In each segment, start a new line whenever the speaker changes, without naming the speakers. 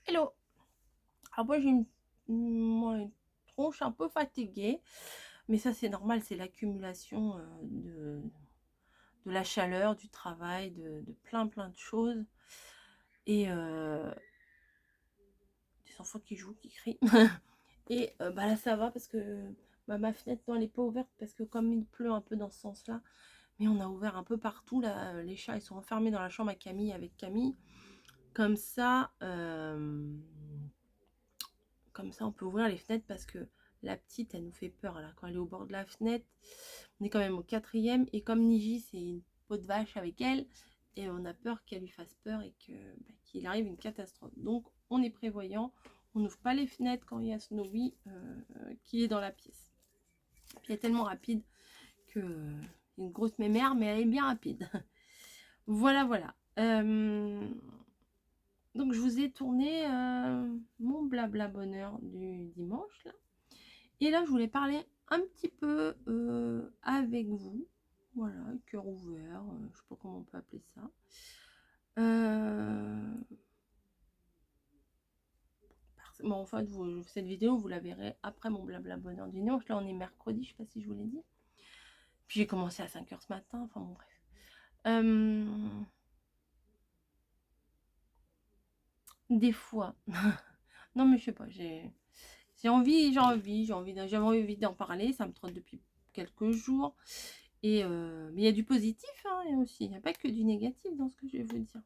Hello. Alors moi j'ai une tronche un peu fatiguée, mais ça c'est normal, c'est l'accumulation de la chaleur, du travail, de plein de choses. Et des enfants qui jouent, qui crient. Et bah là ça va parce que ma fenêtre elle n'est pas ouverte parce que comme il pleut un peu dans ce sens-là, mais on a ouvert un peu partout là. Les chats ils sont enfermés dans la chambre à Camille avec Camille. Comme ça, Comme ça, on peut ouvrir les fenêtres parce que la petite, elle nous fait peur là. Quand elle est au bord de la fenêtre, on est quand même au quatrième. Et comme Niji, c'est une peau de vache avec elle, et on a peur qu'elle lui fasse peur et qu'il arrive une catastrophe. Donc, on est prévoyant. On n'ouvre pas les fenêtres quand il y a Snowy qui est dans la pièce. Puis elle est tellement rapide que une grosse mémère, mais elle est bien rapide. Voilà, voilà. Donc je vous ai tourné mon blabla bonheur du dimanche là. Et là je voulais parler un petit peu avec vous. Voilà, cœur ouvert, je sais pas comment on peut appeler ça. Bon, en fait, cette vidéo vous la verrez après mon blabla bonheur du dimanche. Là on est mercredi, je sais pas si je vous l'ai dit. Puis j'ai commencé à 5h ce matin, enfin bon bref. Des fois, non mais je sais pas, j'avais envie d'en parler, ça me trotte depuis quelques jours. Et mais il y a du positif hein, aussi, il n'y a pas que du négatif dans ce que je vais vous dire.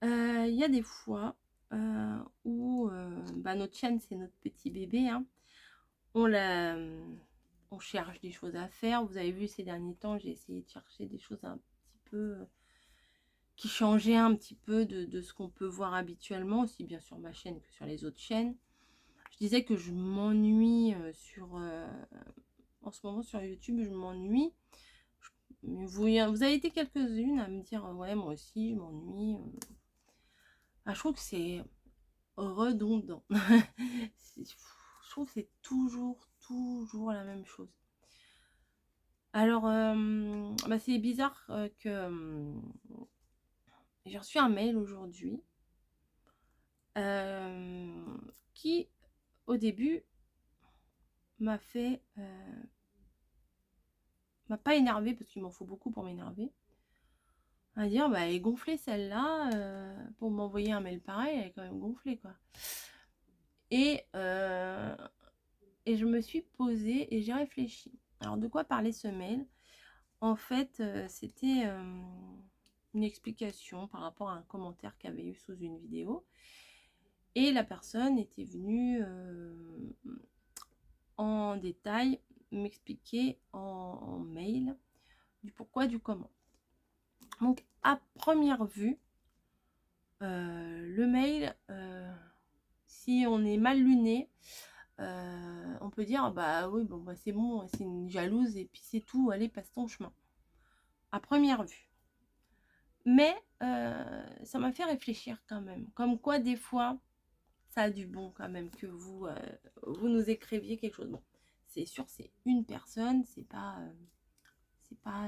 Il y a des fois où notre chienne, c'est notre petit bébé, hein, on cherche des choses à faire. Vous avez vu ces derniers temps, j'ai essayé de chercher des choses un petit peu qui changeaient un petit peu de ce qu'on peut voir habituellement, aussi bien sur ma chaîne que sur les autres chaînes. Je disais que je m'ennuie en ce moment sur YouTube, je m'ennuie. Vous avez été quelques-unes à me dire ouais moi aussi je m'ennuie. Je trouve que c'est redondant. Je trouve que c'est toujours la même chose. Alors c'est bizarre que j'ai reçu un mail aujourd'hui qui au début m'a fait m'a pas énervé parce qu'il m'en faut beaucoup pour m'énerver. À dire elle est gonflée celle-là pour m'envoyer un mail pareil, elle est quand même gonflée quoi. Et je me suis posée et j'ai réfléchi. Alors de quoi parlait ce mail? En fait c'était une explication par rapport à un commentaire qu'il y avait eu sous une vidéo. Et la personne était venue en détail m'expliquer en mail du pourquoi du comment. Donc à première vue, le mail, si on est mal luné, on peut dire bah oui bon c'est bon, c'est une jalouse et puis c'est tout, allez passe ton chemin. À première vue. Mais ça m'a fait réfléchir quand même. Comme quoi des fois, ça a du bon quand même que vous nous écriviez quelque chose. Bon, c'est sûr, c'est une personne, c'est pas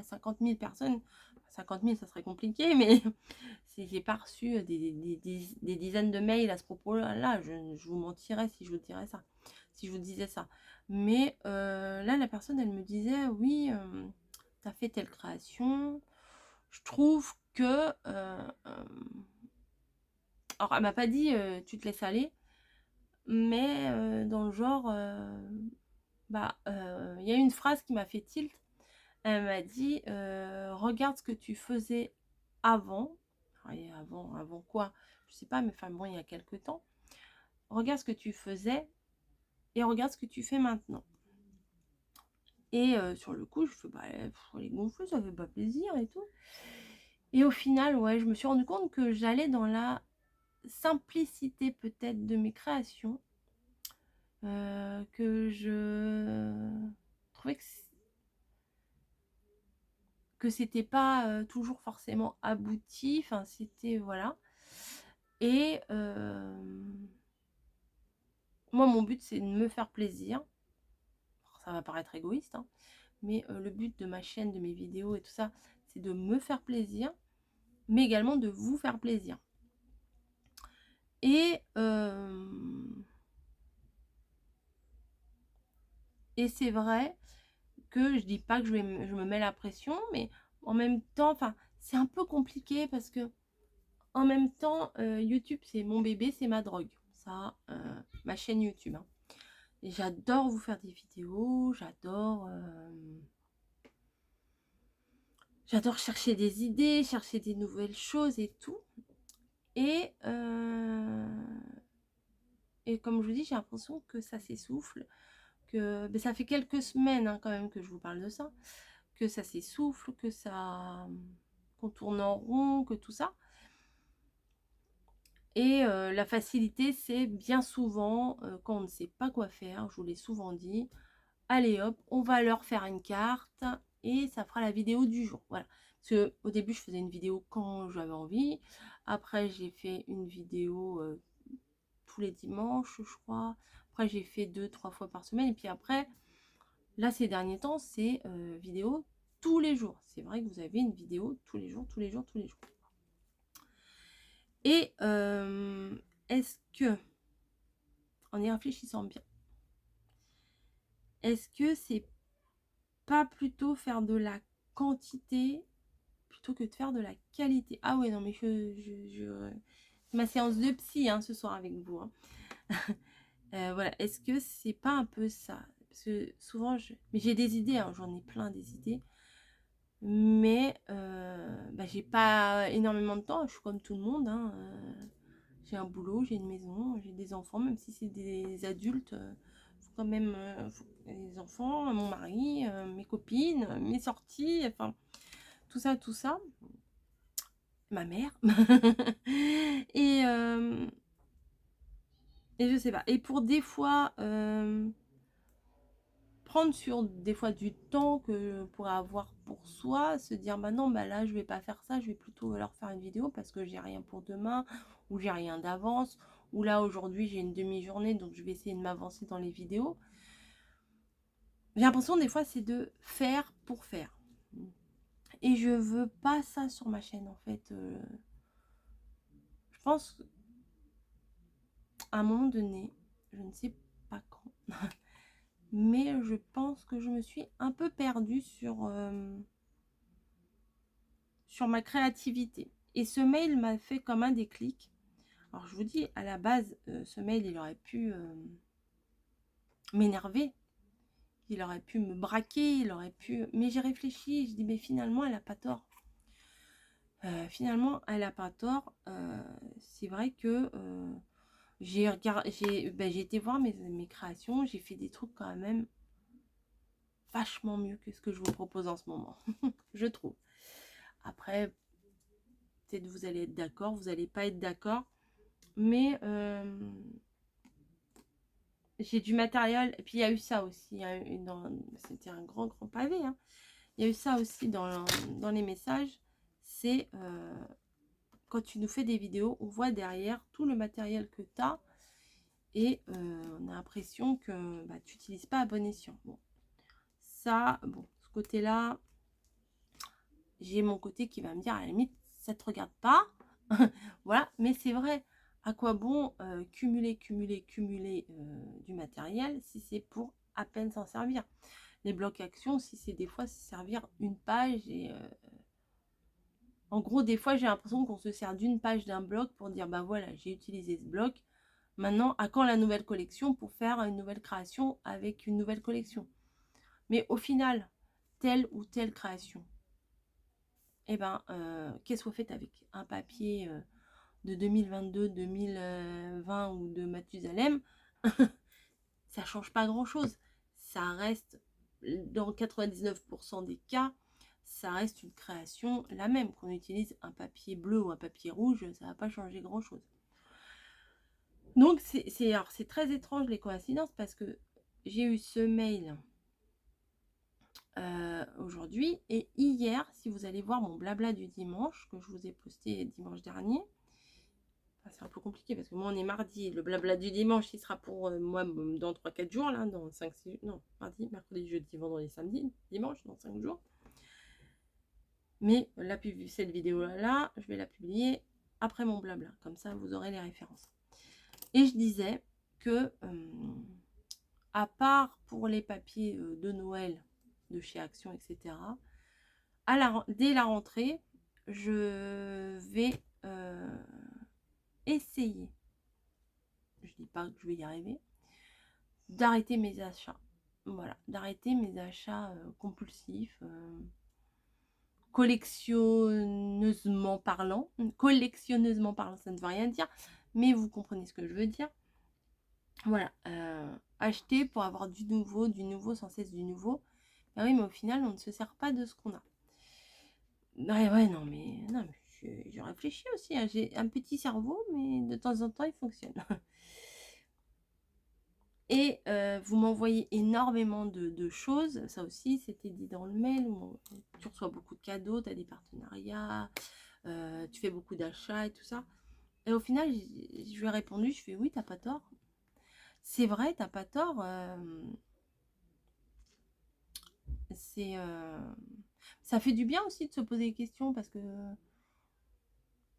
50 000 personnes. 50 000, ça serait compliqué, mais j'ai pas reçu des dizaines de mails à ce propos-là. Je vous mentirais si je vous dirais ça, si je vous disais ça. Mais là, la personne, elle me disait, oui, t'as fait telle création. Je trouve que... alors, elle m'a pas dit, tu te laisses aller, mais dans le genre, il y a une phrase qui m'a fait tilt. Elle m'a dit regarde ce que tu faisais avant. Et avant quoi? Je sais pas, mais enfin bon, il y a quelques temps. Regarde ce que tu faisais et regarde ce que tu fais maintenant. Et sur le coup, je fais les gonfler, ça fait pas plaisir et tout. Et au final, ouais, je me suis rendu compte que j'allais dans la simplicité peut-être de mes créations. Que je trouvais que c'était pas toujours forcément abouti, enfin c'était voilà. Et moi mon but c'est de me faire plaisir. Ça va paraître égoïste hein, mais le but de ma chaîne, de mes vidéos et tout ça, c'est de me faire plaisir, mais également de vous faire plaisir. Et c'est vrai que je dis pas que je me mets la pression, mais en même temps, enfin, c'est un peu compliqué parce que en même temps, YouTube, c'est mon bébé, c'est ma drogue. Ça, ma chaîne YouTube, hein. Et j'adore vous faire des vidéos, j'adore chercher des idées, chercher des nouvelles choses et tout. Et, et comme je vous dis, j'ai l'impression que ça s'essouffle, que ben, ça fait quelques semaines hein, quand même que je vous parle de ça, que ça s'essouffle, que ça qu'on tourne en rond, que tout ça. Et la facilité, c'est bien souvent, quand on ne sait pas quoi faire, je vous l'ai souvent dit, allez hop, on va leur faire une carte et ça fera la vidéo du jour. Voilà. Parce que au début, je faisais une vidéo quand j'avais envie. Après, j'ai fait une vidéo tous les dimanches, je crois. Après, j'ai fait 2-3 fois par semaine. Et puis après, là, ces derniers temps, c'est vidéo tous les jours. C'est vrai que vous avez une vidéo tous les jours, tous les jours, tous les jours. Et est-ce que, en y réfléchissant bien, est-ce que c'est pas plutôt faire de la quantité plutôt que de faire de la qualité? Ah ouais, non, mais c'est ma séance de psy hein, ce soir avec vous. Hein. Voilà, est-ce que c'est pas un peu ça? Parce que souvent, mais j'ai des idées, hein, j'en ai plein des idées. Mais bah, j'ai pas énormément de temps, je suis comme tout le monde. Hein, j'ai un boulot, j'ai une maison, j'ai des enfants, même si c'est des adultes. Faut quand même les enfants, mon mari, mes copines, mes sorties, enfin tout ça, ma mère. et, et je sais pas. Et pour des fois, prendre sur des fois du temps que pourrait avoir pour soi, se dire bah non, bah là je vais pas faire ça, je vais plutôt leur faire une vidéo parce que j'ai rien pour demain, ou j'ai rien d'avance, ou là aujourd'hui j'ai une demi-journée donc je vais essayer de m'avancer dans les vidéos. J'ai l'impression des fois c'est de faire pour faire. Et je veux pas ça sur ma chaîne en fait. Je pense à un moment donné, je ne sais pas quand, mais je pense que je me suis un peu perdue sur ma créativité. Et ce mail m'a fait comme un déclic. Alors je vous dis, à la base, ce mail, il aurait pu m'énerver. Il aurait pu me braquer, il aurait pu... Mais j'ai réfléchi, je dis, mais finalement, elle n'a pas tort. Finalement, elle n'a pas tort. C'est vrai que j'ai été voir mes créations, j'ai fait des trucs quand même vachement mieux que ce que je vous propose en ce moment, je trouve. Après, peut-être vous allez être d'accord, vous n'allez pas être d'accord, mais j'ai du matériel, et puis il y a eu ça aussi, c'était un grand pavé, hein. Il y a eu ça aussi dans les messages, c'est quand tu nous fais des vidéos, on voit derrière tout le matériel que tu as, et on a l'impression que bah, tu n'utilises pas à bon escient. Bon, ça, bon, ce côté-là, j'ai mon côté qui va me dire, à la limite, ça te regarde pas, voilà, mais c'est vrai, à quoi bon cumuler du matériel si c'est pour à peine s'en servir? Les blocs actions, si c'est des fois se servir une page et en gros, des fois, j'ai l'impression qu'on se sert d'une page d'un bloc pour dire, bah voilà, j'ai utilisé ce bloc, maintenant, à quand la nouvelle collection pour faire une nouvelle création avec une nouvelle collection? Mais au final, telle ou telle création, eh ben, qu'elle soit faite avec un papier de 2022, 2020 ou de Mathusalem, ça change pas grand-chose. Ça reste, dans 99% des cas, ça reste une création la même. Qu'on utilise un papier bleu ou un papier rouge, ça va pas changer grand-chose. Donc, c'est très étrange les coïncidences parce que j'ai eu ce mail aujourd'hui et hier, si vous allez voir mon blabla du dimanche que je vous ai posté dimanche dernier, c'est un peu compliqué parce que moi on est mardi, le blabla du dimanche il sera pour moi dans 3-4 jours, là, dans 5-6 non, mardi, mercredi, jeudi, vendredi, samedi, dimanche, dans 5 jours. Mais cette vidéo là, je vais la publier après mon blabla, comme ça vous aurez les références. Et je disais que à part pour les papiers de Noël de chez Action, etc., dès la rentrée, je vais essayer, je dis pas que je vais y arriver, d'arrêter mes achats. Voilà, d'arrêter mes achats compulsifs, collectionneusement parlant. Collectionneusement parlant, ça ne veut rien dire, mais vous comprenez ce que je veux dire. Voilà, acheter pour avoir du nouveau, sans cesse du nouveau. Ben oui, mais au final, on ne se sert pas de ce qu'on a. Ouais, non, mais je réfléchis aussi, hein. J'ai un petit cerveau, mais de temps en temps, il fonctionne. Et vous m'envoyez énormément de choses. Ça aussi, c'était dit dans le mail. Où tu reçois beaucoup de cadeaux, tu as des partenariats, tu fais beaucoup d'achats et tout ça. Et au final, je lui ai répondu, je fais oui, t'as pas tort. C'est vrai, t'as pas tort. Ça fait du bien aussi de se poser des questions parce que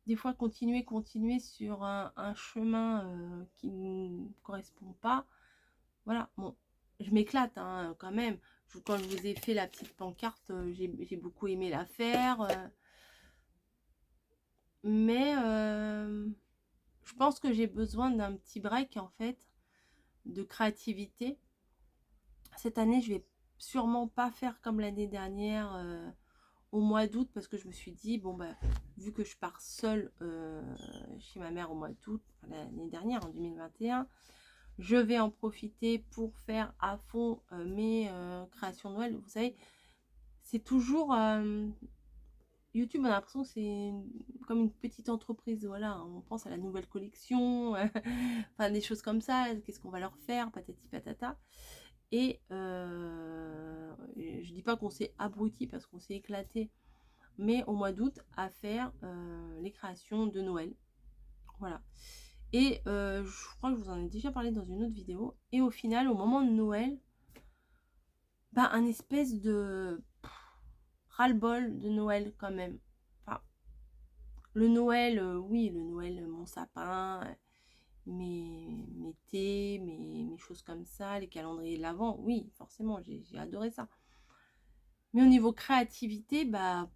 des fois, continuer sur un chemin qui ne correspond pas. Voilà, bon, je m'éclate hein, quand même. Quand je vous ai fait la petite pancarte, j'ai beaucoup aimé la faire. Mais je pense que j'ai besoin d'un petit break en fait, de créativité. Cette année, je vais sûrement pas faire comme l'année dernière au mois d'août parce que je me suis dit, bon bah, vu que je pars seule chez ma mère au mois d'août, l'année dernière, en 2021, je vais en profiter pour faire à fond mes créations de Noël. Vous savez, c'est toujours... YouTube, on a l'impression que c'est comme une petite entreprise. Voilà, on pense à la nouvelle collection, enfin des choses comme ça. Qu'est-ce qu'on va leur faire, patati patata. Et je dis pas qu'on s'est abruti parce qu'on s'est éclaté, mais au mois d'août à faire les créations de Noël. Voilà. Et je crois que je vous en ai déjà parlé dans une autre vidéo. Et au final, au moment de Noël, bah, un espèce de ras-le-bol de Noël quand même. Enfin, le Noël, oui, le Noël, mon sapin, mes thés, mes choses comme ça, les calendriers de l'Avent, oui, forcément, j'ai adoré ça. Mais au niveau créativité, bah,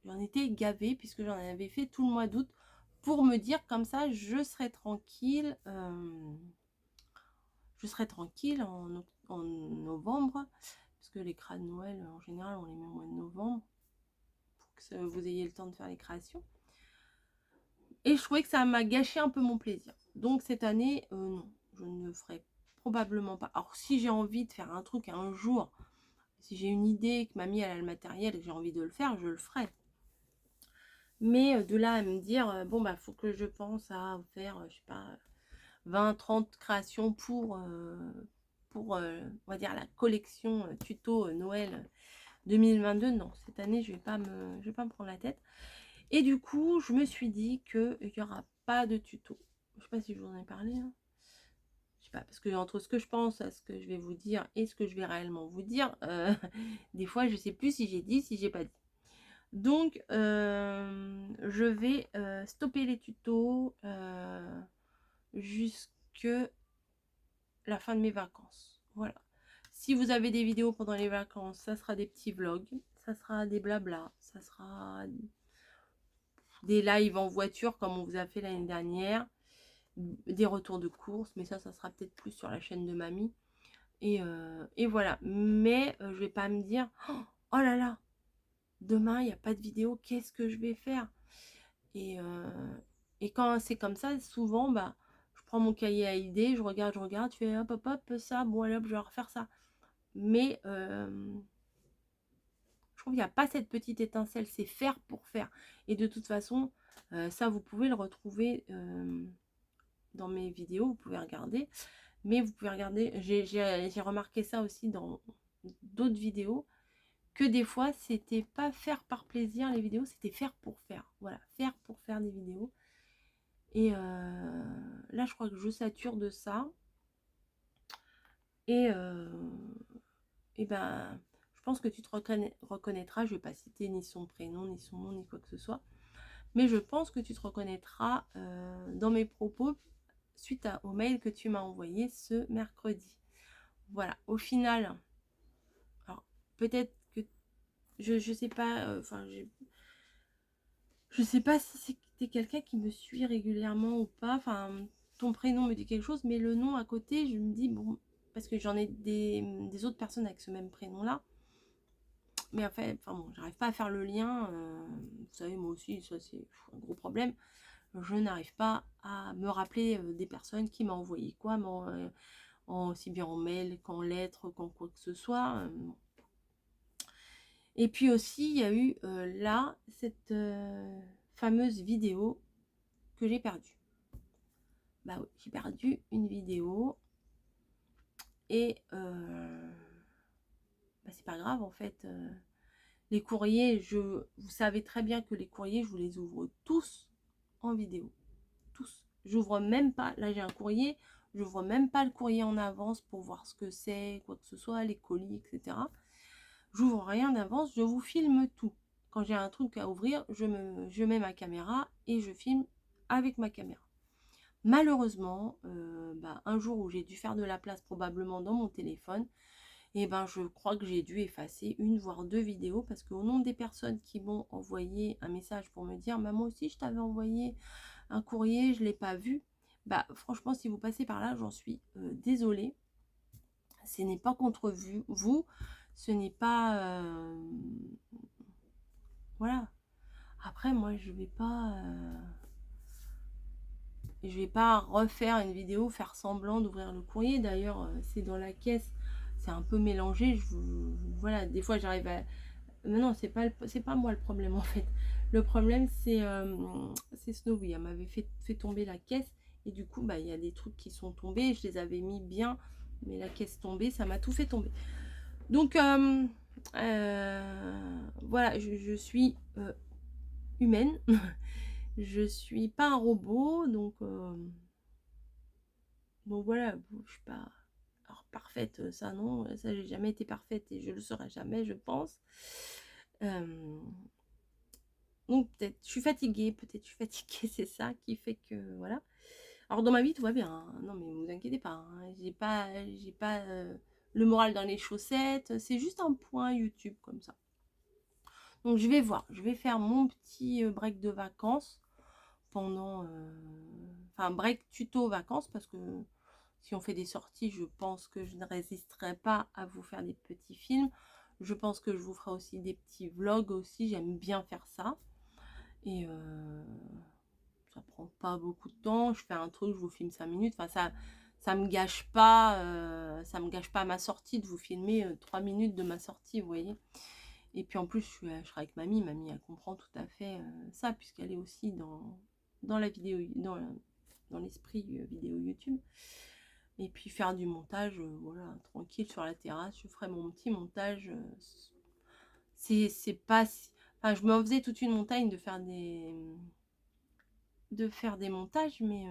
j'en étais gavée puisque j'en avais fait tout le mois d'août pour me dire comme ça, je serai tranquille. Je serai tranquille en novembre, parce que les crânes de Noël, en général, on les met au mois de novembre, pour que vous ayez le temps de faire les créations. Et je trouvais que ça m'a gâché un peu mon plaisir. Donc cette année, non, je ne le ferai probablement pas. Alors si j'ai envie de faire un truc un jour, si j'ai une idée, que mamie elle a le matériel et que j'ai envie de le faire, je le ferai. Mais de là à me dire, bon bah faut que je pense à faire, je sais pas, 20-30 créations pour on va dire la collection tuto Noël 2022, non, cette année je vais pas me prendre la tête. Et du coup, je me suis dit qu'il n'y aura pas de tuto. Je sais pas si je vous en ai parlé. Hein. Je sais pas, parce que entre ce que je pense, à ce que je vais vous dire et ce que je vais réellement vous dire, des fois je sais plus si j'ai dit, si j'ai pas dit. Donc, je vais stopper les tutos jusque la fin de mes vacances. Voilà. Si vous avez des vidéos pendant les vacances, ça sera des petits vlogs, ça sera des blabla, ça sera des lives en voiture comme on vous a fait l'année dernière, des retours de course, mais ça sera peut-être plus sur la chaîne de mamie. Et voilà. Mais je vais pas me dire, oh là là, demain il n'y a pas de vidéo, qu'est-ce que je vais faire? Et quand c'est comme ça, souvent, bah, je prends mon cahier à idées, je regarde, je fais hop, hop, hop, ça, bon, allez, hop, je vais refaire ça. Mais je trouve qu'il n'y a pas cette petite étincelle, c'est faire pour faire. Et de toute façon, ça, vous pouvez le retrouver dans mes vidéos, vous pouvez regarder. Mais vous pouvez regarder, j'ai remarqué ça aussi dans d'autres vidéos, que des fois, c'était pas faire par plaisir les vidéos, c'était faire pour faire. Voilà, faire pour faire des vidéos. Et là, je crois que je sature de ça. Et ben, je pense que tu te reconnaîtras. Je ne vais pas citer ni son prénom, ni son nom, ni quoi que ce soit. Mais je pense que tu te reconnaîtras dans mes propos suite au mail que tu m'as envoyé ce mercredi. voilà, au final, alors peut-être que je sais pas, enfin je sais pas si c'était quelqu'un qui me suit régulièrement ou pas. Enfin, ton prénom me dit quelque chose, mais le nom à côté, je me dis, bon, parce que j'en ai des autres personnes avec ce même prénom-là. Mais en fait, enfin bon, j'arrive pas à faire le lien. Vous savez, moi aussi, ça c'est un gros problème. Je n'arrive pas à me rappeler des personnes qui m'ont envoyé quoi, aussi bien en mail qu'en lettres, qu'en quoi que ce soit. Et puis aussi, il y a eu là, cette fameuse vidéo que j'ai perdue. Bah oui, j'ai perdu une vidéo et bah, c'est pas grave en fait. Les courriers, vous savez très bien que les courriers, je vous les ouvre tous en vidéo. Tous. J'ouvre même pas, là j'ai un courrier, j'ouvre même pas le courrier en avance pour voir ce que c'est, quoi que ce soit, les colis, etc. J'ouvre rien d'avance, je vous filme tout. Quand j'ai un truc à ouvrir, je mets ma caméra et je filme avec ma caméra. Malheureusement, bah, un jour où j'ai dû faire de la place probablement dans mon téléphone, et ben je crois que j'ai dû effacer une voire deux vidéos parce qu'au nombre des personnes qui m'ont envoyé un message pour me dire moi aussi je t'avais envoyé un courrier, je l'ai pas vu. Bah franchement si vous passez par là, j'en suis désolée. Ce n'est pas contre vous, ce n'est pas voilà. Après moi je vais pas refaire une vidéo, faire semblant d'ouvrir le courrier. D'ailleurs, c'est dans la caisse, c'est un peu mélangé. Voilà, des fois j'arrive à. Mais non, c'est pas moi le problème en fait. Le problème c'est Snowy. Elle m'avait fait tomber la caisse et du coup, bah il y a des trucs qui sont tombés. Je les avais mis bien, mais la caisse tombée, ça m'a tout fait tomber. Donc voilà, je suis humaine. Je suis pas un robot, donc voilà, je suis pas alors parfaite, ça non, ça j'ai jamais été parfaite et je le serai jamais, je pense. Donc peut-être je suis fatiguée, c'est ça qui fait que voilà. Alors dans ma vie tout va bien, hein. Non mais vous inquiétez pas, hein. J'ai pas le moral dans les chaussettes, c'est juste un point YouTube comme ça. Donc je vais voir, je vais faire mon petit break de vacances pendant enfin break tuto vacances parce que si on fait des sorties, je pense que je ne résisterai pas à vous faire des petits films. Je pense que je vous ferai aussi des petits vlogs aussi, j'aime bien faire ça. Et ça prend pas beaucoup de temps, je fais un truc, je vous filme 5 minutes, enfin ça me gâche pas ma sortie de vous filmer 3 minutes de ma sortie, vous voyez. Et puis en plus je serai avec mamie elle comprend tout à fait ça puisqu'elle est aussi dans la vidéo, dans l'esprit vidéo YouTube. Et puis faire du montage, voilà, tranquille sur la terrasse, je ferai mon petit montage. C'est pas enfin je me faisais toute une montagne de faire des montages, mais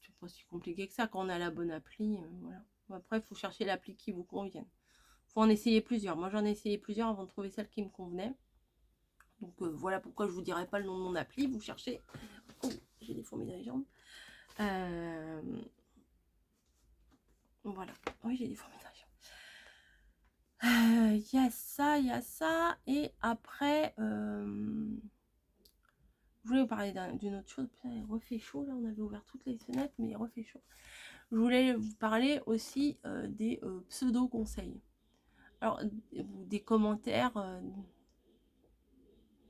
c'est pas si compliqué que ça quand on a la bonne appli. Voilà. Après, il faut chercher l'appli qui vous convienne. Il faut en essayer plusieurs. Moi, j'en ai essayé plusieurs avant de trouver celle qui me convenait. Donc voilà pourquoi je vous dirai pas le nom de mon appli. Vous cherchez. Oh, j'ai des fourmis dans les jambes. Voilà. Oui, j'ai des fourmis dans les jambes. Il y a ça. Et après, je voulais vous parler d'une autre chose. Putain, il refait chaud là. On avait ouvert toutes les fenêtres, mais il refait chaud. Je voulais vous parler aussi des pseudo-conseils. Alors, des commentaires.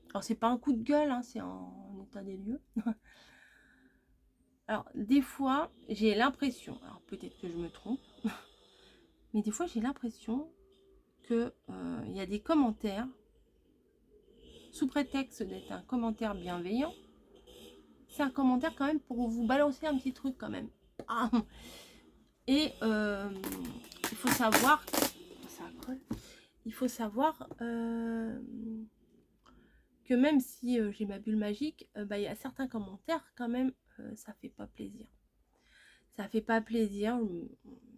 Alors, c'est pas un coup de gueule, hein, c'est en état des lieux. Alors, des fois, j'ai l'impression, alors peut-être que je me trompe, mais des fois, j'ai l'impression que il y a des commentaires, sous prétexte d'être un commentaire bienveillant, c'est un commentaire quand même pour vous balancer un petit truc quand même. Ah. Et il faut savoir, ça colle. Il faut savoir que même si j'ai ma bulle magique, bah, il y a certains commentaires quand même, ça fait pas plaisir. Ça fait pas plaisir.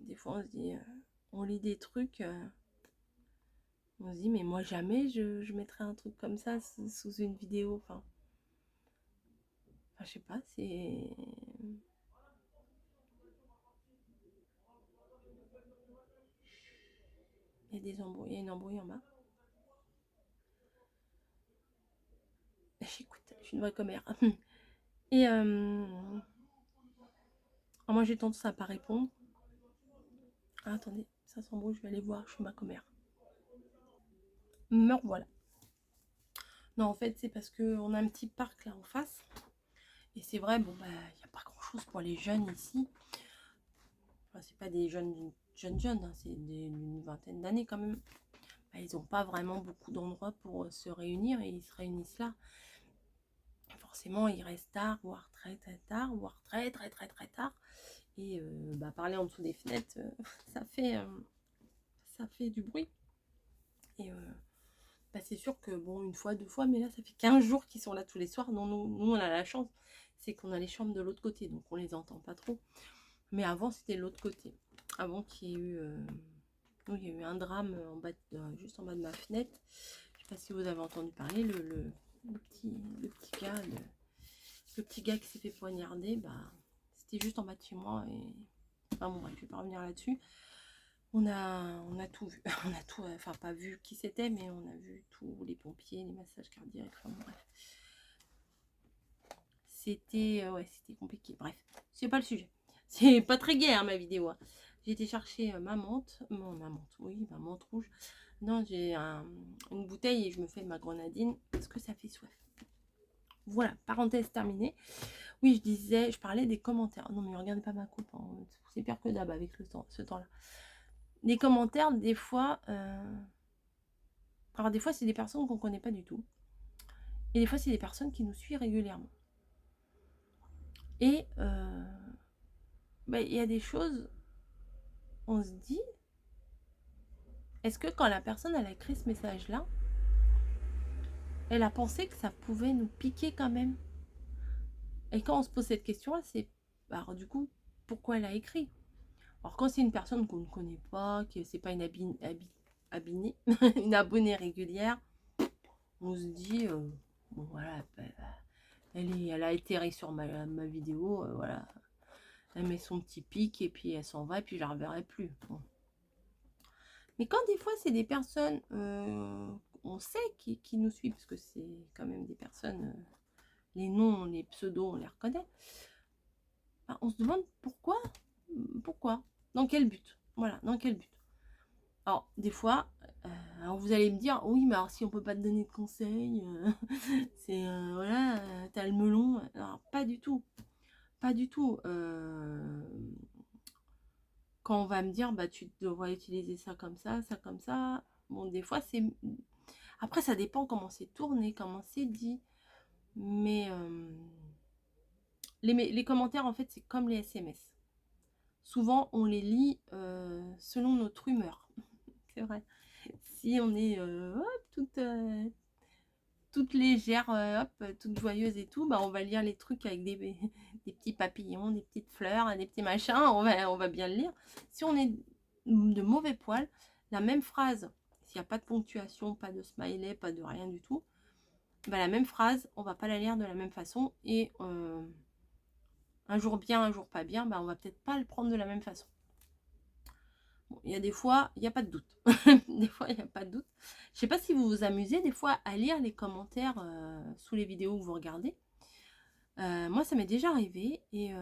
Des fois on se dit, on lit des trucs, on se dit mais moi jamais je mettrais un truc comme ça sous une vidéo. Enfin je sais pas, c'est... Il y a des embrouilles, il y a une embrouille en bas. J'écoute, je suis une vraie commère. Et moi j'ai tendance à pas répondre. Ah, attendez, ça s'embrouille, je vais aller voir, je suis ma commère. Me voilà. Non, en fait, c'est parce qu'on a un petit parc là en face. Et c'est vrai, bon, bah, il n'y a pas grand chose pour les jeunes ici. Enfin, c'est pas des jeunes, hein, c'est d'une vingtaine d'années quand même. Bah, ils n'ont pas vraiment beaucoup d'endroits pour se réunir et ils se réunissent là. Forcément, ils restent tard, voire très très tard, voire très très très très tard. Et bah, parler en dessous des fenêtres, ça fait du bruit. Et bah, c'est sûr que bon, une fois, 2 fois, mais là, ça fait 15 jours qu'ils sont là tous les soirs. Non, nous, on a la chance, c'est qu'on a les chambres de l'autre côté, donc on les entend pas trop. Mais avant, c'était de l'autre côté. Avant qu'il y ait eu... il y a eu un drame en bas juste en bas de ma fenêtre. Je sais pas si vous avez entendu parler, le petit gars qui s'est fait poignarder, bah, c'était juste en bas de chez moi. Et... Enfin bon, bref, je vais pas revenir là-dessus. On a tout vu. On a tout, enfin pas vu qui c'était, mais on a vu tous les pompiers, les massages cardiaques, enfin bon, bref. C'était c'était compliqué. Bref, c'est pas le sujet. C'est pas très gai hein, ma vidéo. Hein. J'ai été chercher ma menthe, oui, ma menthe rouge. Non, j'ai une bouteille et je me fais ma grenadine parce que ça fait soif. Voilà, parenthèse terminée. Oui, je parlais des commentaires. Non, mais regardez pas ma coupe, hein. C'est pire que d'hab avec ce temps-là. Les commentaires, des fois, alors des fois, c'est des personnes qu'on connaît pas du tout. Et des fois, c'est des personnes qui nous suivent régulièrement. Et bah, y a des choses, on se dit, est-ce que quand la personne elle a écrit ce message-là, elle a pensé que ça pouvait nous piquer quand même? Et quand on se pose cette question-là, c'est, alors du coup, pourquoi elle a écrit? Alors quand c'est une personne qu'on ne connaît pas, que c'est pas une une abonnée régulière, on se dit, bon voilà, elle a atterri sur ma vidéo, voilà, elle met son petit pic et puis elle s'en va et puis je la reverrai plus. Bon. Mais quand des fois c'est des personnes, on sait qui nous suivent, parce que c'est quand même des personnes, les noms, les pseudos, on les reconnaît, ben, on se demande pourquoi, dans quel but, voilà, dans quel but. Alors des fois, alors vous allez me dire, oui mais alors si on peut pas te donner de conseils, c'est voilà, t'as le melon, alors pas du tout, pas du tout. Quand on va me dire, bah tu devrais utiliser ça comme ça, bon des fois c'est... Après ça dépend comment c'est tourné, comment c'est dit, mais les commentaires en fait c'est comme les SMS. Souvent on les lit selon notre humeur, c'est vrai. Si on est toute légère, toute joyeuse et tout, bah on va lire les trucs avec des petits papillons, des petites fleurs, des petits machins, on va bien le lire. Si on est de mauvais poil, la même phrase, s'il n'y a pas de ponctuation, pas de smiley, pas de rien du tout, bah la même phrase, on va pas la lire de la même façon et un jour bien, un jour pas bien, bah on va peut-être pas le prendre de la même façon. Bon, il y a des fois, il n'y a pas de doute. Des fois, il n'y a pas de doute. Je sais pas si vous vous amusez des fois à lire les commentaires sous les vidéos que vous regardez. Moi, ça m'est déjà arrivé. Et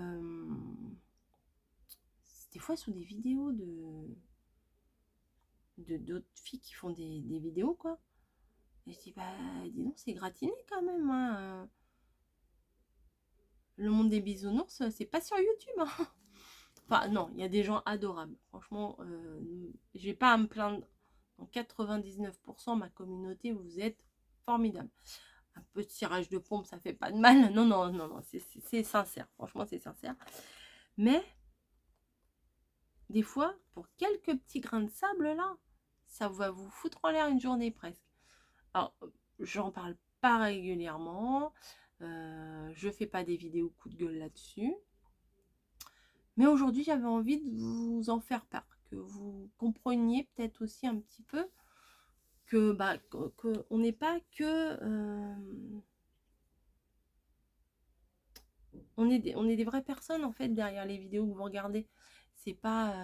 des fois, sous des vidéos d'autres filles qui font des vidéos, quoi. Et je dis, bah, dis donc, c'est gratiné quand même. Hein. Le monde des bisounours, c'est pas sur YouTube. Hein. Enfin, non, il y a des gens adorables. Franchement, j'ai pas à me plaindre. Dans 99%, ma communauté, vous êtes formidable. Un peu de tirage de pompe, ça fait pas de mal. Non, non, non, non, c'est sincère. Franchement, c'est sincère. Mais, des fois, pour quelques petits grains de sable, là, ça va vous foutre en l'air une journée presque. Alors, j'en parle pas régulièrement. Je fais pas des vidéos coup de gueule là-dessus. Mais aujourd'hui, j'avais envie de vous en faire part. Que vous compreniez peut-être aussi un petit peu que bah, on n'est pas que... on est des vraies personnes en fait derrière les vidéos que vous regardez. C'est pas...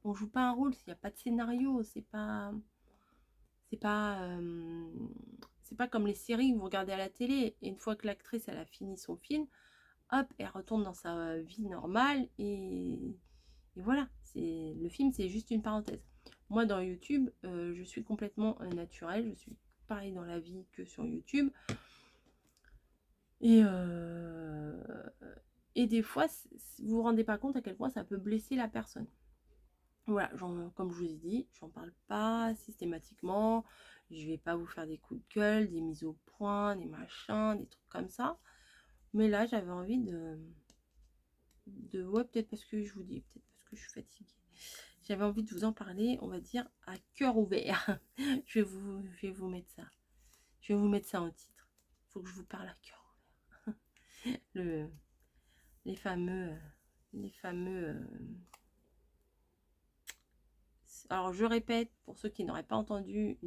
on joue pas un rôle, il n'y a pas de scénario, c'est pas... c'est pas comme les séries que vous regardez à la télé. Et une fois que l'actrice elle a fini son film, hop, elle retourne dans sa vie normale et voilà. Le film, c'est juste une parenthèse. Moi, dans YouTube, je suis complètement naturelle. Je suis pareil dans la vie que sur YouTube. Et, et des fois, vous vous rendez pas compte à quel point ça peut blesser la personne. Voilà, comme je vous ai dit, j'en parle pas systématiquement. Je vais pas vous faire des coups de gueule, des mises au point, des machins, des trucs comme ça. Mais là, j'avais envie ouais, peut-être parce que je vous dis, peut-être parce que je suis fatiguée. J'avais envie de vous en parler, on va dire, à cœur ouvert. je vais vous mettre ça. Je vais vous mettre ça en titre. Il faut que je vous parle à cœur ouvert. Les fameux... Alors, je répète, pour ceux qui n'auraient pas entendu,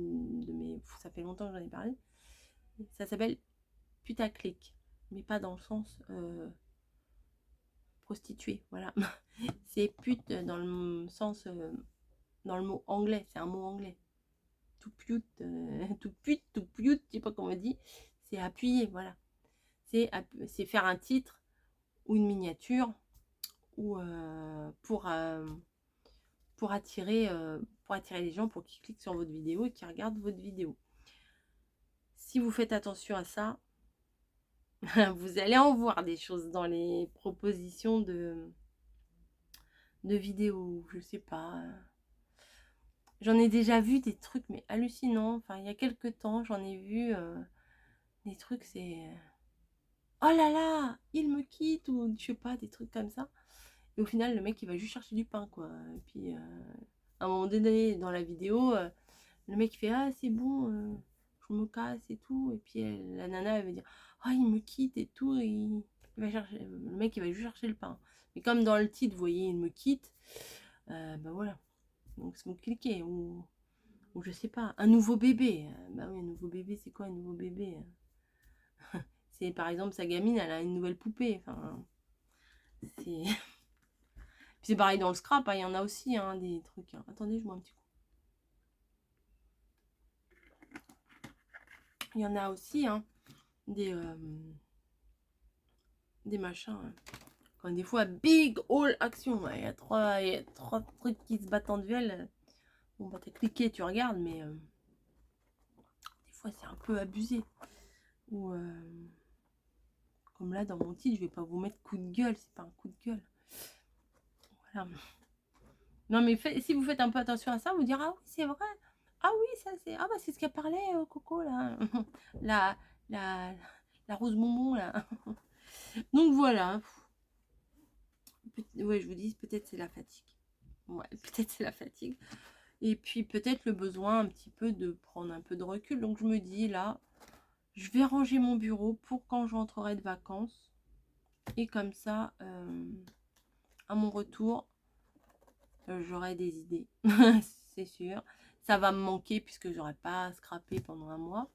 ça fait longtemps que j'en ai parlé. Ça s'appelle putaclic. Mais pas dans le sens prostituée, voilà. C'est pute dans le sens... dans le mot anglais, c'est un mot anglais. Tout pute, je sais pas comment on dit, c'est appuyer, voilà. C'est faire un titre ou une miniature ou pour attirer les gens, pour qu'ils cliquent sur votre vidéo et qu'ils regardent votre vidéo. Si vous faites attention à ça, vous allez en voir des choses dans les propositions de vidéos, je sais pas. J'en ai déjà vu des trucs, mais hallucinants. Enfin, il y a quelques temps, j'en ai vu des trucs, c'est... oh là là, il me quitte, ou je sais pas, des trucs comme ça. Et au final, le mec, il va juste chercher du pain, quoi. Et puis, à un moment donné, dans la vidéo, le mec, il fait, ah, c'est bon, je me casse et tout. Et puis, la nana, elle va dire, ah, il me quitte et tout. Et il va chercher... Le mec, il va juste chercher le pain. Mais comme dans le titre, vous voyez, il me quitte, bah voilà. Donc, si vous cliquez, ou je sais pas, un nouveau bébé. Bah oui, un nouveau bébé, c'est quoi un nouveau bébé? C'est par exemple sa gamine, elle a une nouvelle poupée. Enfin, c'est... c'est pareil dans le scrap, il y en a aussi hein, des trucs. Hein. Attendez, je bois un petit coup. Il y en a aussi hein, des machins. Hein. Quand des fois, big all action. Il y a trois trucs qui se battent en duel. Bon, bah t'as cliqué, tu regardes, mais des fois c'est un peu abusé. Ou comme là dans mon titre, je vais pas vous mettre coup de gueule, c'est pas un coup de gueule. Voilà. Non mais si vous faites un peu attention à ça, vous direz ah oui c'est vrai, ah oui ça c'est, ah bah c'est ce qu'elle parlait Coco là, la la rose bonbon là. Donc voilà. Ouais je vous dis peut-être c'est la fatigue. Ouais peut-être c'est la fatigue. Et puis peut-être le besoin un petit peu de prendre un peu de recul. Donc je me dis là, je vais ranger mon bureau pour quand je rentrerai de vacances. Et comme ça, à mon retour, j'aurai des idées. C'est sûr. Ça va me manquer puisque j'aurai pas scrappé pendant un mois.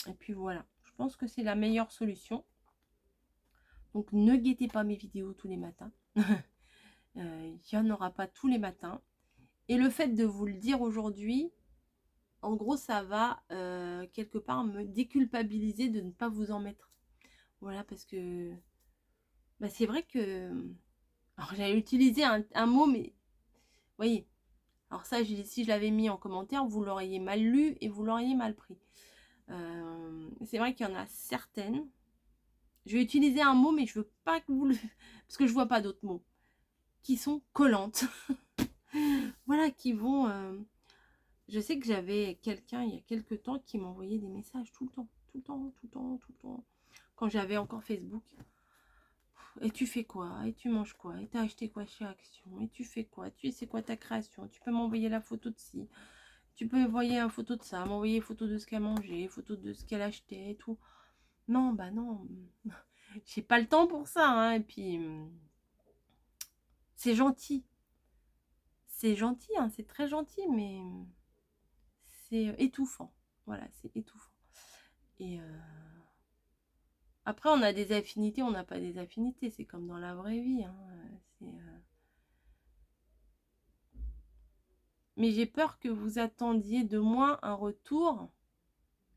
Et puis voilà. Je pense que c'est la meilleure solution. Donc ne guettez pas mes vidéos tous les matins. Il n'y en aura pas tous les matins. Et le fait de vous le dire aujourd'hui, en gros, ça va quelque part me déculpabiliser de ne pas vous en mettre. Voilà, parce que bah, c'est vrai que... Alors j'allais utiliser un mot, mais vous voyez. Alors ça, si je l'avais mis en commentaire, vous l'auriez mal lu et vous l'auriez mal pris. C'est vrai qu'il y en a certaines. Je vais utiliser un mot, mais je veux pas que vous le... Parce que je vois pas d'autres mots. Qui sont collantes. Voilà, qui vont... Je sais que j'avais quelqu'un, il y a quelques temps, qui m'envoyait des messages tout le temps. Tout le temps, tout le temps, tout le temps. Quand j'avais encore Facebook. Et tu fais quoi? Et tu manges quoi? Et t'as acheté quoi chez Action? Et tu fais quoi? C'est quoi ta création? Tu peux m'envoyer la photo de ci. Tu peux envoyer une photo de ça, m'envoyer une photo de ce qu'elle mangeait, photo de ce qu'elle achetait et tout. Non, bah non. J'ai pas le temps pour ça. Hein. Et puis, c'est gentil. C'est gentil, hein, c'est très gentil, mais c'est étouffant. Voilà, c'est étouffant. Et après, on a des affinités, on n'a pas des affinités. C'est comme dans la vraie vie. Hein. C'est... Mais j'ai peur que vous attendiez de moi un retour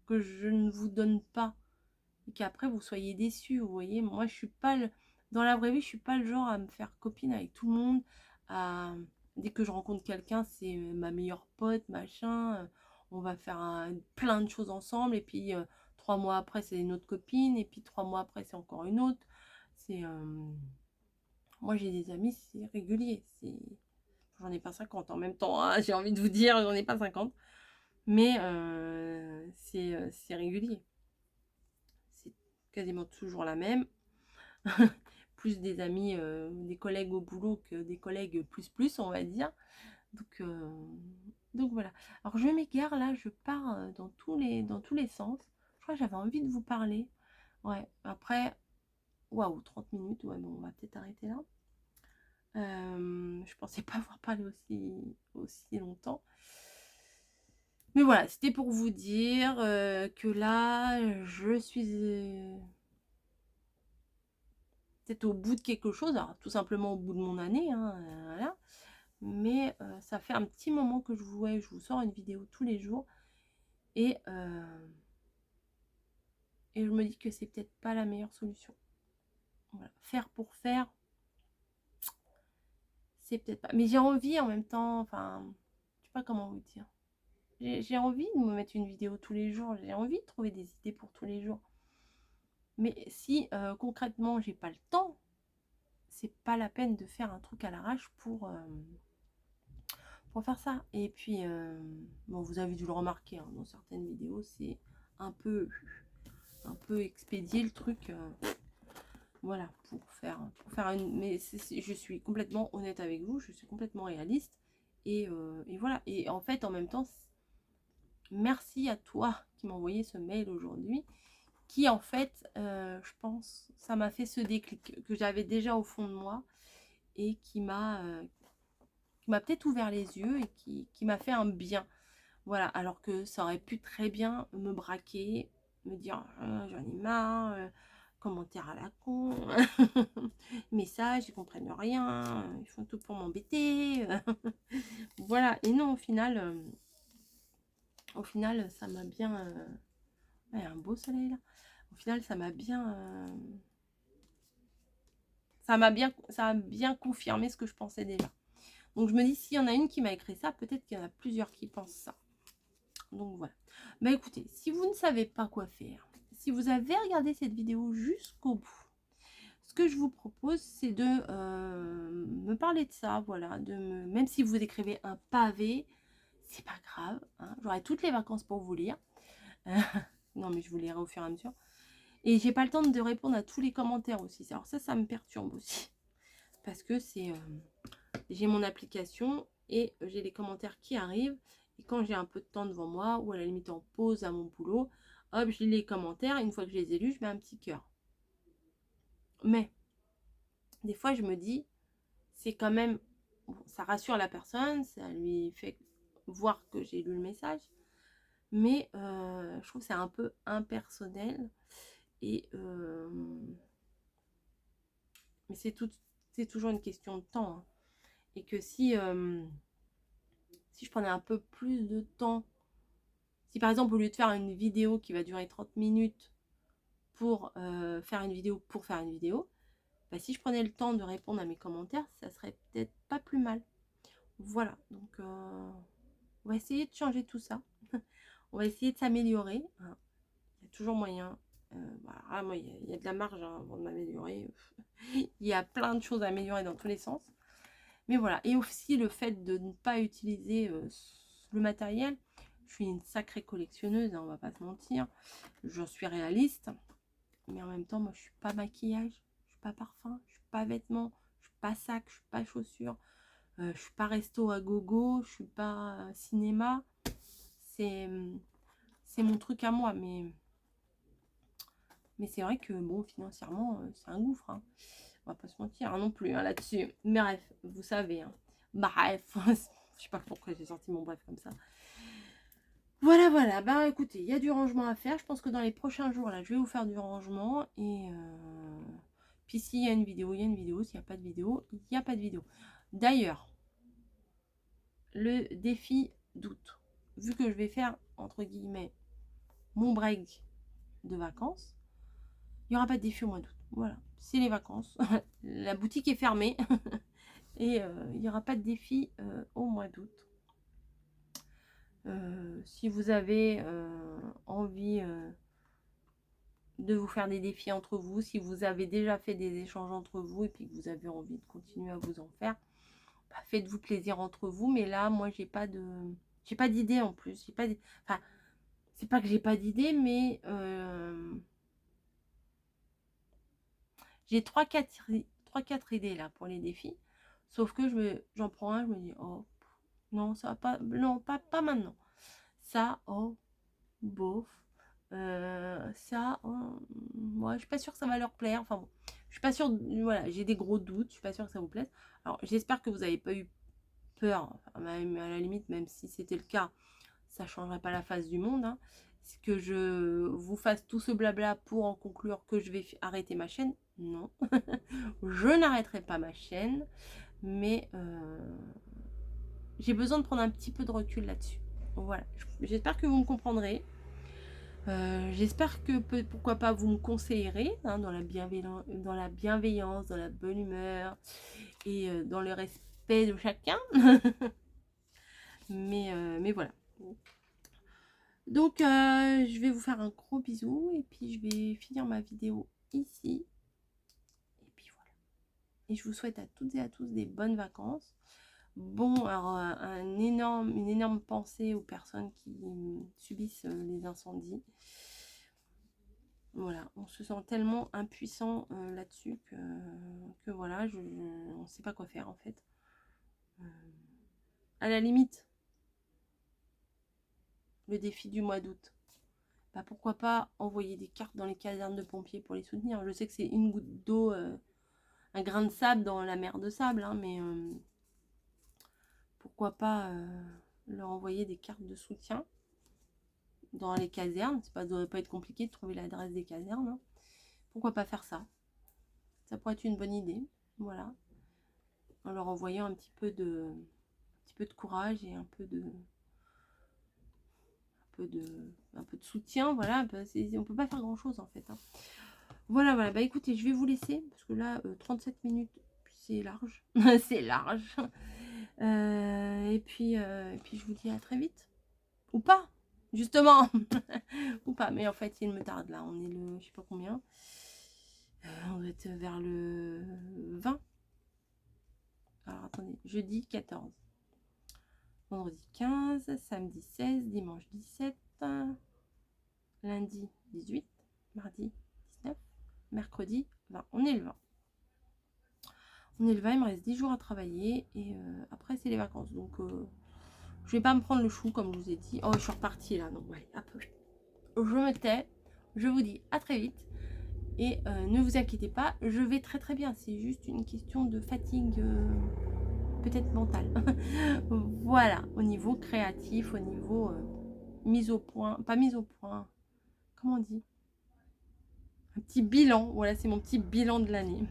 que je ne vous donne pas. Et qu'après, vous soyez déçus, vous voyez. Moi, je suis pas le... Dans la vraie vie, je suis pas le genre à me faire copine avec tout le monde. À... Dès que je rencontre quelqu'un, c'est ma meilleure pote, machin. On va faire plein de choses ensemble. Et puis, 3 mois après, c'est une autre copine. Et puis, 3 mois après, c'est encore une autre. C'est... Moi, j'ai des amis, c'est régulier. C'est... J'en ai pas 50 en même temps, hein, j'ai envie de vous dire, j'en ai pas 50. Mais c'est régulier. C'est quasiment toujours la même. Plus des amis, des collègues au boulot que des collègues plus, on va dire. Donc voilà. Alors je m'égare là, je pars dans tous les sens. Je crois que j'avais envie de vous parler. Ouais, après, waouh, 30 minutes, ouais, bon, on va peut-être arrêter là. Je pensais pas avoir parlé aussi longtemps. Mais voilà, c'était pour vous dire que là, je suis peut-être au bout de quelque chose, alors tout simplement au bout de mon année, hein, voilà. Mais ça fait un petit moment que je vous sors une vidéo tous les jours et je me dis que c'est peut-être pas la meilleure solution. Voilà. Faire pour faire, c'est peut-être pas. Mais j'ai envie en même temps, enfin, je sais pas comment vous dire. J'ai envie de me mettre une vidéo tous les jours, j'ai envie de trouver des idées pour tous les jours. Mais si concrètement j'ai pas le temps, c'est pas la peine de faire un truc à l'arrache pour faire ça. Et puis, bon, vous avez dû le remarquer hein, dans certaines vidéos, c'est un peu expédié le truc. Voilà, pour faire une. Mais je suis complètement honnête avec vous, je suis complètement réaliste. Et voilà. Et en fait, en même temps, merci à toi qui m'a envoyé ce mail aujourd'hui. Qui en fait, je pense, ça m'a fait ce déclic que j'avais déjà au fond de moi et qui m'a peut-être ouvert les yeux et qui m'a fait un bien. Voilà, alors que ça aurait pu très bien me braquer, me dire j'en ai marre, commentaire à la con, message, ils comprennent rien, ils font tout pour m'embêter. Voilà, et non, au final ça m'a bien... il y a un beau soleil là. Au final, ça a bien confirmé ce que je pensais déjà. Donc je me dis, s'il y en a une qui m'a écrit ça, peut-être qu'il y en a plusieurs qui pensent ça. Donc voilà. Bah écoutez, si vous ne savez pas quoi faire, si vous avez regardé cette vidéo jusqu'au bout, ce que je vous propose, c'est de me parler de ça, voilà, même si vous écrivez un pavé, c'est pas grave, hein, j'aurai toutes les vacances pour vous lire. Non, mais je vous lirai au fur et à mesure. Et j'ai pas le temps de répondre à tous les commentaires aussi. Alors ça me perturbe aussi. Parce que j'ai mon application et j'ai les commentaires qui arrivent. Et quand j'ai un peu de temps devant moi, ou à la limite en pause à mon boulot, hop, je lis les commentaires. Une fois que je les ai lus, je mets un petit cœur. Mais, des fois, je me dis, c'est quand même... Bon, ça rassure la personne, ça lui fait voir que j'ai lu le message. Mais je trouve que c'est un peu impersonnel. Et... mais c'est toujours une question de temps. Hein. Et que si je prenais un peu plus de temps, si par exemple au lieu de faire une vidéo qui va durer 30 minutes pour faire une vidéo, bah, si je prenais le temps de répondre à mes commentaires, ça serait peut-être pas plus mal. Voilà, donc on va essayer de changer tout ça. On va essayer de s'améliorer. Hein. Il y a toujours moyen. Voilà, moi, il y a de la marge hein, avant de m'améliorer. Il y a plein de choses à améliorer dans tous les sens. Mais voilà, et aussi le fait de ne pas utiliser le matériel. Je suis une sacrée collectionneuse, hein, on va pas se mentir. Je suis réaliste. Mais en même temps, moi, je suis pas maquillage, je suis pas parfum, je suis pas vêtements, je suis pas sac, je suis pas chaussures, je suis pas resto à gogo, je suis pas cinéma. C'est mon truc à moi, mais c'est vrai que bon, financièrement, c'est un gouffre. Hein. On va pas se mentir hein, non plus hein, là-dessus. Mais bref, vous savez. Hein. Bref, je sais pas pourquoi j'ai sorti mon bref comme ça. Voilà, voilà. Bah écoutez, il y a du rangement à faire. Je pense que dans les prochains jours, là, je vais vous faire du rangement. Et puis s'il y a une vidéo, il y a une vidéo. S'il n'y a pas de vidéo, il n'y a pas de vidéo. D'ailleurs, le défi d'août. Vu que je vais faire, entre guillemets, mon break de vacances, il n'y aura pas de défi au mois d'août. Voilà, c'est les vacances. La boutique est fermée. Et il n'y aura pas de défi au mois d'août. Si vous avez envie de vous faire des défis entre vous, si vous avez déjà fait des échanges entre vous et puis que vous avez envie de continuer à vous en faire, bah, faites-vous plaisir entre vous. Mais là, moi, j'ai pas d'idée en plus. Enfin, c'est pas que j'ai pas d'idée, mais j'ai 3-4 idées là pour les défis. Sauf que j'en prends un, je me dis, oh, non, ça va pas, non, pas maintenant. Ça, oh, bof. Ça, oh, moi, je suis pas sûre que ça va leur plaire. Enfin bon, je suis pas sûre, voilà, j'ai des gros doutes, je suis pas sûre que ça vous plaise. Alors, j'espère que vous n'avez pas eu peur, enfin, même à la limite, même si c'était le cas, ça changerait pas la face du monde. Hein. C'est que je vous fasse tout ce blabla pour en conclure que je vais arrêter ma chaîne. Non, je n'arrêterai pas ma chaîne, mais j'ai besoin de prendre un petit peu de recul là-dessus. Voilà, j'espère que vous me comprendrez. J'espère que pourquoi pas vous me conseillerez hein, dans la bienveillance, dans la bonne humeur et dans le respect de chacun. mais voilà. Donc je vais vous faire un gros bisou et puis je vais finir ma vidéo ici. Et puis voilà. Et je vous souhaite à toutes et à tous des bonnes vacances. Bon, alors une énorme pensée aux personnes qui subissent les incendies. Voilà, on se sent tellement impuissant là-dessus que voilà, on ne sait pas quoi faire en fait. À la limite, le défi du mois d'août, bah, pourquoi pas envoyer des cartes dans les casernes de pompiers pour les soutenir. Je sais que c'est une goutte d'eau, un grain de sable dans la mer de sable, hein, mais pourquoi pas leur envoyer des cartes de soutien dans les casernes. Ça ne doit pas être compliqué de trouver l'adresse des casernes. Hein. Pourquoi pas faire ça? Ça pourrait être une bonne idée. Voilà. En leur envoyant un petit peu de courage et un peu de soutien. Voilà. On peut pas faire grand chose en fait. Hein. Voilà, voilà. Bah écoutez, je vais vous laisser parce que là, 37 minutes, c'est large. C'est large. Et puis je vous dis à très vite. Ou pas, justement. Ou pas. Mais en fait, il me tarde là. On est le, je sais pas combien. On doit être vers le 20. Alors attendez, jeudi 14. Vendredi 15, samedi 16, dimanche 17, lundi 18, mardi 19, mercredi 20. On est le 20. On est le 20, il me reste 10 jours à travailler et après c'est les vacances. Donc je vais pas me prendre le chou comme je vous ai dit. Oh, je suis repartie là. Donc ouais, un peu. Je me tais. Je vous dis à très vite. Et ne vous inquiétez pas, je vais très très bien. C'est juste une question de fatigue peut-être mentale. Voilà, au niveau créatif, au niveau mise au point. Pas mise au point. Comment on dit? Un petit bilan. Voilà, c'est mon petit bilan de l'année.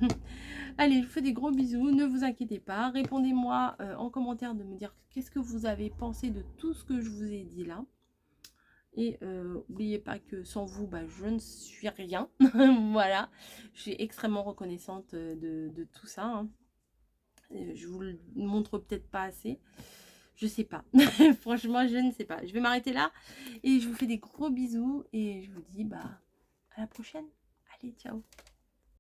Allez, je vous fais des gros bisous. Ne vous inquiétez pas. Répondez-moi en commentaire de me dire qu'est-ce que vous avez pensé de tout ce que je vous ai dit là. Et n'oubliez pas que sans vous, bah, je ne suis rien. Voilà, je suis extrêmement reconnaissante de tout ça. Hein. Je vous le montre peut-être pas assez. Je sais pas. Franchement, je ne sais pas. Je vais m'arrêter là. Et je vous fais des gros bisous. Et je vous dis bah, à la prochaine. Allez, ciao.